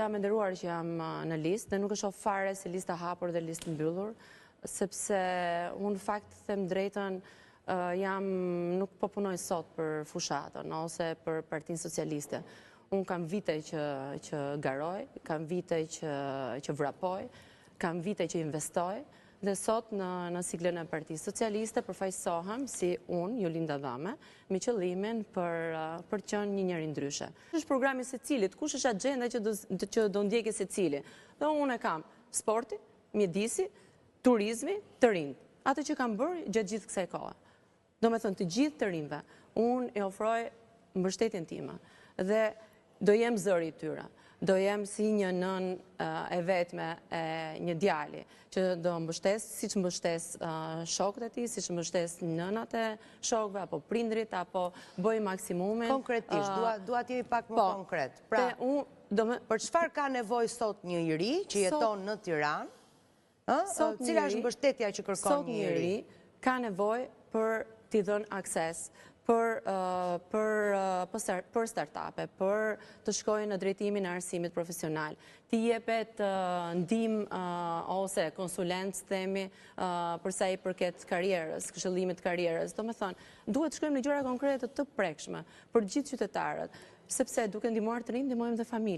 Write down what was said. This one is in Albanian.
ta më nderuar që jam në listë dhe nuk e shoh fare si listë e hapur dhe listë mbyllur, sepse unë fakt them drejtën nuk po punoj sot për fushatën ose për Partinë Socialiste. Unë kam vite që garoj, kam vite që vrapoj, kam vite që investoj, dhe sot në siglën e Partisë Socialiste përfaqësohem si unë, Jolinda Dhame, me qëllimin për të qenë një njeri ndryshe. Është programi secilit, kush është agjenda që do ndjekë secili. Dhe unë e kam sporti, mjedisi, turizmi, të rinjt. Atë që kam bërë gjatë gjithë kësaj kohe. Do me thënë të gjithë të rinjve, unë e ofroj mbështetjen time dhe do jem zëri i tyre. Do jem si një nën e vetme e një djali, që do mbështes, si që mbështes shokët e ti, si që mbështes nënat e shokëve, apo prindrit, apo bëj maksimumin. Konkretisht, dua t'jej pak më konkret. Pra, për çfarë ka nevojë sot një i ri që jeton në Tiranë? Cila është mbështetja që kërkon një i ri? Ka nevojë për t'i dhënë akses për start-upe, për të shkojnë në drejtimin e arsimit profesional, t'i jepet ndihmë ose konsulencë, themi, përsa i përket karrierës, këshillimit karrierës. Do me thonë, duhet të shkojmë në gjëra konkrete të prekshme për gjithë qytetarët, sepse duke ndihmuar të rinj, ndihmojmë dhe familjen.